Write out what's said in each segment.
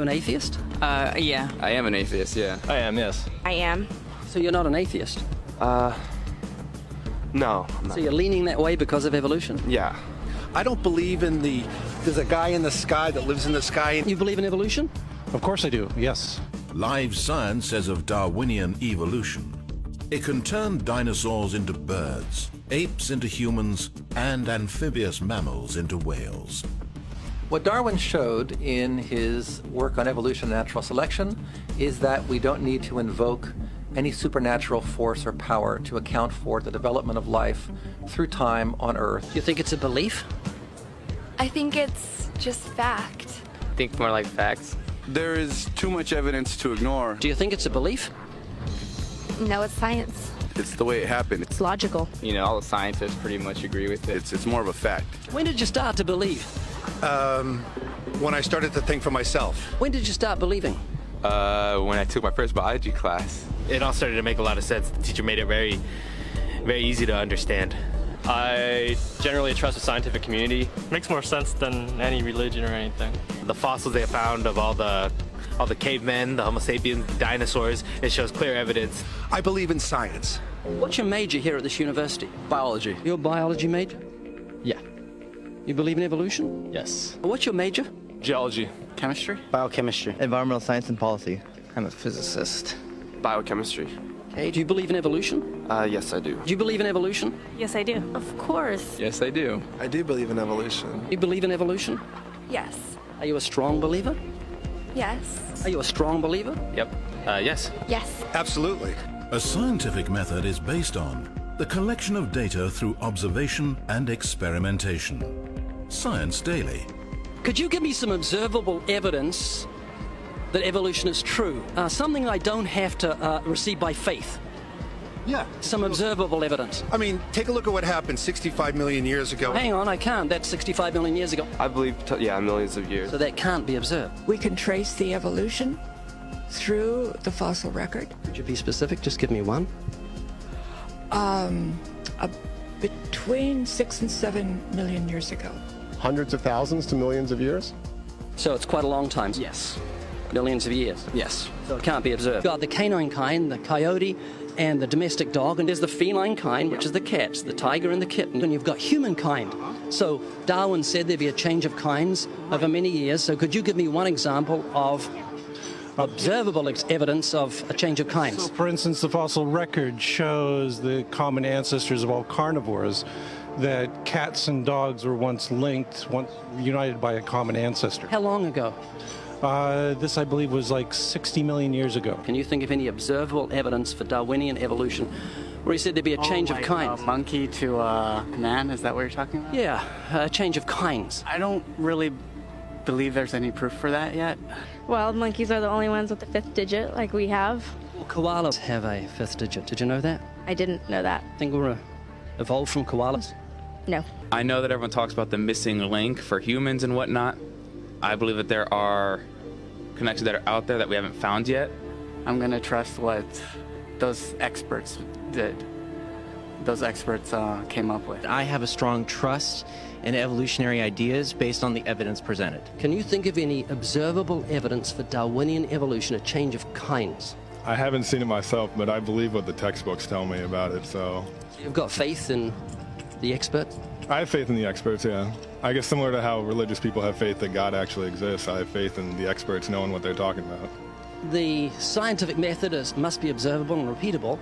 an atheist? Yeah. I am an atheist, yeah. I am, yes. I am. So you're not an atheist? No. I'm So you're leaning that way because of evolution? Yeah. I don't believe in there's a guy in the sky that lives in the sky. You believe in evolution? Of course I do, yes. Live science says of Darwinian evolution, it can turn dinosaurs into birds, apes into humans, and amphibious mammals into whales. What Darwin showed in his work on evolution and natural selection is that we don't need to invoke any supernatural force or power to account for the development of life through time on Earth. You think it's a belief? I think it's just fact. I think more like facts. There is too much evidence to ignore. Do you think it's a belief? No, it's science. It's the way it happened. It's logical. You know, all the scientists pretty much agree with it. It's more of a fact. When did you start to believe? When I started to think for myself. When did you start believing? When I took my first biology class. It all started to make a lot of sense. The teacher made it very, very easy to understand. I generally trust the scientific community. Makes more sense than any religion or anything. The fossils they found of all the cavemen, the Homo sapiens, dinosaurs, it shows clear evidence. I believe in science. What's your major here at this university? Biology. Your biology major? Yeah. You believe in evolution? Yes. What's your major? Geology. Chemistry? Biochemistry. Environmental science and policy. I'm a physicist. Biochemistry. Okay, do you believe in evolution? Yes, I do. Do you believe in evolution? Yes, I do. Of course. Yes, I do. I do believe in evolution. You believe in evolution? Yes. Are you a strong believer? Yes. Are you a strong believer? Yep. Yes. Yes. Absolutely. A scientific method is based on the collection of data through observation and experimentation. Science Daily. Could you give me some observable evidence that evolution is true? Something I don't have to receive by faith. Yeah. Some observable evidence. I mean, take a look at what happened 65 million years ago. Hang on, I can't. That's 65 million years ago. I believe, millions of years. So that can't be observed. We can trace the evolution through the fossil record. Could you be specific? Just give me one. Between 6 and 7 million years ago. Hundreds of thousands to millions of years? So it's quite a long time. Yes. Millions of years. Yes. So it can't be observed. You've got the canine kind, the coyote, and the domestic dog, and there's the feline kind, which is the cats, the tiger and the kitten, and you've got humankind. So Darwin said there'd be a change of kinds over many years. So could you give me one example of observable evidence of a change of kinds? So, for instance, the fossil record shows the common ancestors of all carnivores, that cats and dogs were once linked, once united by a common ancestor. How long ago? This, I believe, was like 60 million years ago. Can you think of any observable evidence for Darwinian evolution where he said there'd be a change of kinds? Monkey to man, is that what you're talking about? Yeah, a change of kinds. I don't really believe there's any proof for that yet. Well, monkeys are the only ones with the 5th digit, like we have. Well, koalas have a 5th digit. Did you know that? I didn't know that. Think we're evolved from koalas? No. I know that everyone talks about the missing link for humans and whatnot. I believe that there are connections that are out there that we haven't found yet. I'm going to trust what those experts did. Those experts came up with. I have a strong trust in evolutionary ideas based on the evidence presented. Can you think of any observable evidence for Darwinian evolution, a change of kinds? I haven't seen it myself, but I believe what the textbooks tell me about it, so. You've got faith in the experts? I have faith in the experts, yeah. I guess similar to how religious people have faith that God actually exists, I have faith in the experts knowing what they're talking about. The scientific method must be observable and repeatable.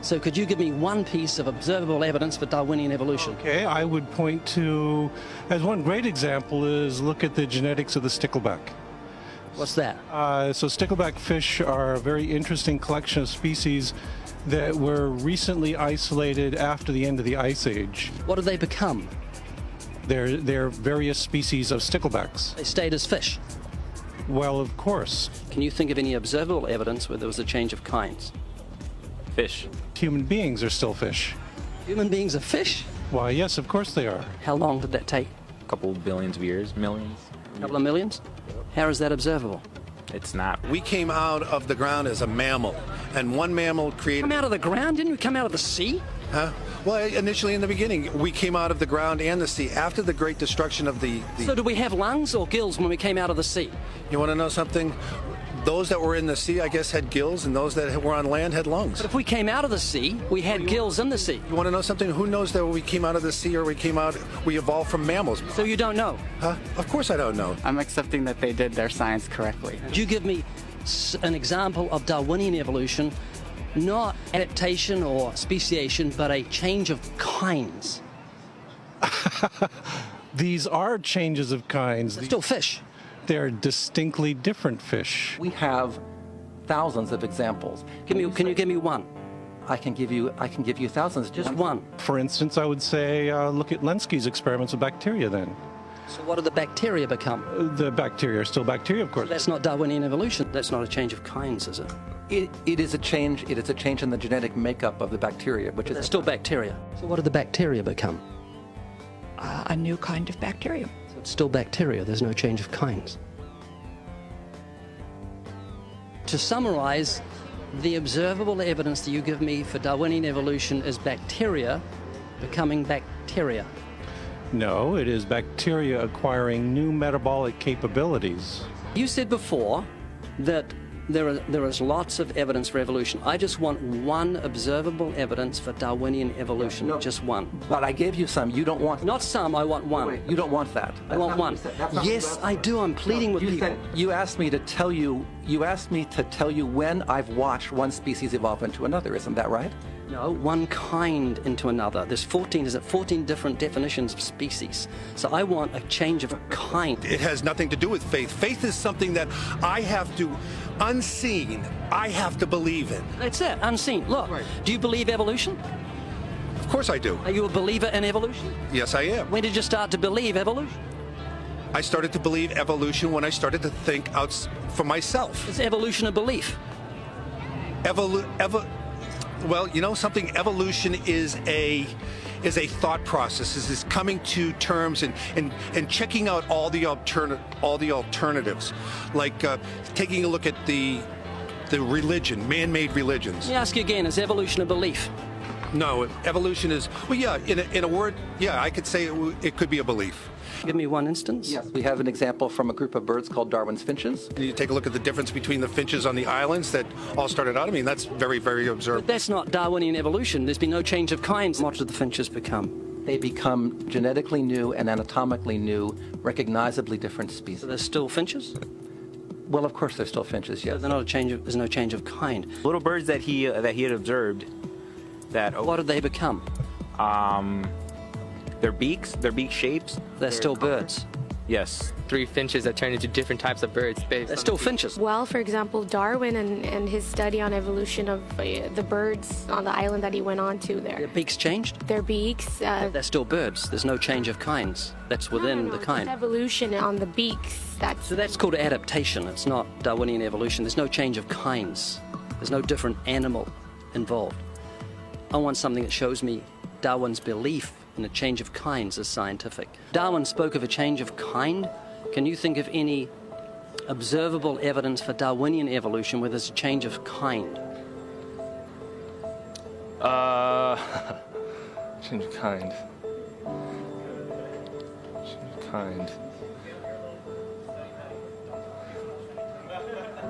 So could you give me one piece of observable evidence for Darwinian evolution? Okay, I would point to, as one great example is look at the genetics of the stickleback. What's that? So stickleback fish are a very interesting collection of species that were recently isolated after the end of the Ice Age. What did they become? They're various species of sticklebacks. They stayed as fish. Well, of course. Can you think of any observable evidence where there was a change of kinds? Fish. Human beings are still fish. Human beings are fish? Why, yes, of course they are. How long did that take? A couple billions of years, millions. A couple of millions? How is that observable? It's not. We came out of the ground as a mammal, and one mammal created... Come out of the ground? Didn't we come out of the sea? Huh? Well, initially in the beginning, we came out of the ground and the sea. After the great destruction of the... So did we have lungs or gills when we came out of the sea? You want to know something? Those that were in the sea, I guess, had gills, and those that were on land had lungs. But if we came out of the sea, we had gills in the sea. You want to know something? Who knows that we came out of the sea or we evolved from mammals? So you don't know? Huh? Of course I don't know. I'm accepting that they did their science correctly. Could you give me an example of Darwinian evolution, not adaptation or speciation, but a change of kinds? These are changes of kinds. They're still fish. They're distinctly different fish. We have thousands of examples. Can you give me one? I can give you thousands. Just one. For instance, I would say look at Lenski's experiments with bacteria then. So what did the bacteria become? The bacteria are still bacteria, of course. So that's not Darwinian evolution. That's not a change of kinds, is it? It is a change. It is a change in the genetic makeup of the bacteria, which is still bacteria. So what did the bacteria become? A new kind of bacterium. So it's still bacteria. There's no change of kinds. To summarize, the observable evidence that you give me for Darwinian evolution is bacteria becoming bacteria. No, it is bacteria acquiring new metabolic capabilities. You said before that there is lots of evidence for evolution. I just want one observable evidence for Darwinian evolution. No, just one. But I gave you some. You don't want... Not some, I want one. Wait, you don't want that. I want one. Yes, I do. I'm pleading with people. You asked me to tell you when I've watched one species evolve into another. Isn't that right? No, one kind into another. There's 14 different definitions of species. So I want a change of kind. It has nothing to do with faith. Faith is something that I have to, unseen, I have to believe in. That's it, unseen. Look, do you believe evolution? Of course I do. Are you a believer in evolution? Yes, I am. When did you start to believe evolution? I started to believe evolution when I started to think out for myself. Is evolution a belief? Well, you know something? Evolution is a thought process. Is coming to terms and checking out all the alternatives, like taking a look at the religion, man-made religions. Let me ask you again: is evolution a belief? No, evolution is, well, yeah. In a word, yeah, I could say it could be a belief. Give me one instance. Yes, we have an example from a group of birds called Darwin's finches. You take a look at the difference between the finches on the islands that all started out. I mean, that's very, very observable. But that's not Darwinian evolution. There's been no change of kinds. What did the finches become? They become genetically new and anatomically new, recognizably different species. So they're still finches? Well, of course they're still finches, yes. So there's no change of kind. Little birds that he had observed. What did they become? Their beak shapes. They're still birds. Yes. 3 finches that turn into different types of birds. They're still finches. Well, for example, Darwin and his study on evolution of the birds on the island that he went on to there. Their beaks changed? Their beaks. They're still birds. There's no change of kinds. That's within the kind. It's evolution on the beaks. So that's called adaptation. It's not Darwinian evolution. There's no change of kinds. There's no different animal involved. I want something that shows me Darwin's belief in a change of kinds is scientific. Darwin spoke of a change of kind. Can you think of any observable evidence for Darwinian evolution where there's a change of kind? Change of kind. Change of kind.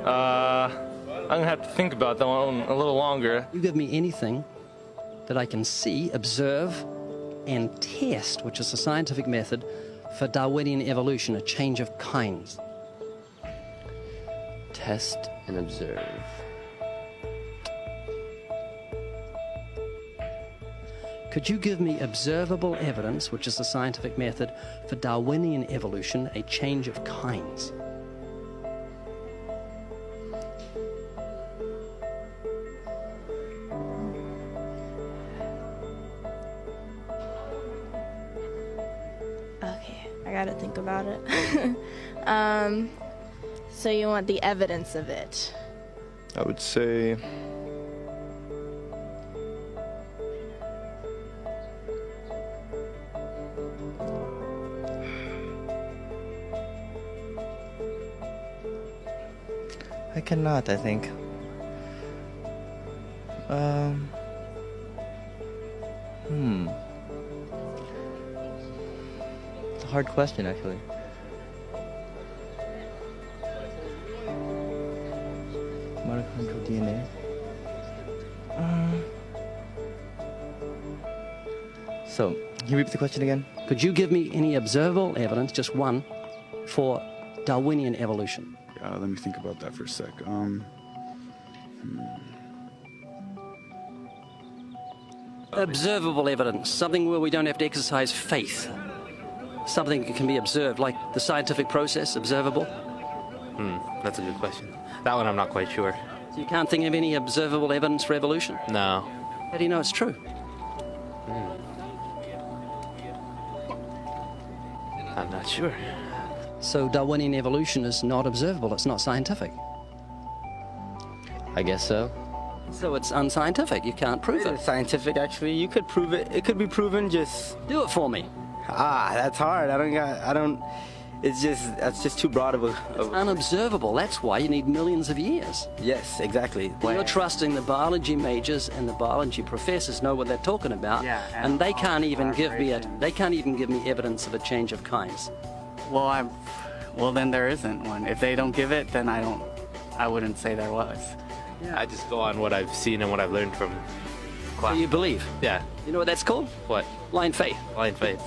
I'm gonna have to think about that one a little longer. You give me anything that I can see, observe, and test, which is a scientific method for Darwinian evolution, a change of kinds. Test and observe. Could you give me observable evidence, which is the scientific method for Darwinian evolution, a change of kinds? Okay, I gotta think about it. So you want the evidence of it? I would say I cannot, I think. It's a hard question, actually. Mitochondrial DNA. So, can you repeat the question again? Could you give me any observable evidence, just one, for Darwinian evolution? Let me think about that for a sec. Observable evidence, something where we don't have to exercise faith. Something that can be observed, like the scientific process, observable. That's a good question. That one I'm not quite sure. So you can't think of any observable evidence for evolution? No. How do you know it's true? I'm not sure. So Darwinian evolution is not observable, it's not scientific. I guess so. So it's unscientific, you can't prove it. It's scientific, actually. You could prove it. It could be proven, just... Do it for me. That's hard. That's just too broad of a... It's unobservable, that's why you need millions of years. Yes, exactly. You're trusting the biology majors and the biology professors know what they're talking about, and they can't even give me evidence of a change of kinds. Well, then there isn't one. If they don't give it, then I wouldn't say there was. Yeah. I just go on what I've seen and what I've learned from class. So you believe? Yeah. You know what that's called? What? Blind faith. Blind faith.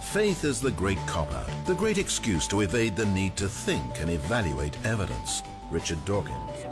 Faith is the great cop-out, the great excuse to evade the need to think and evaluate evidence. Richard Dawkins.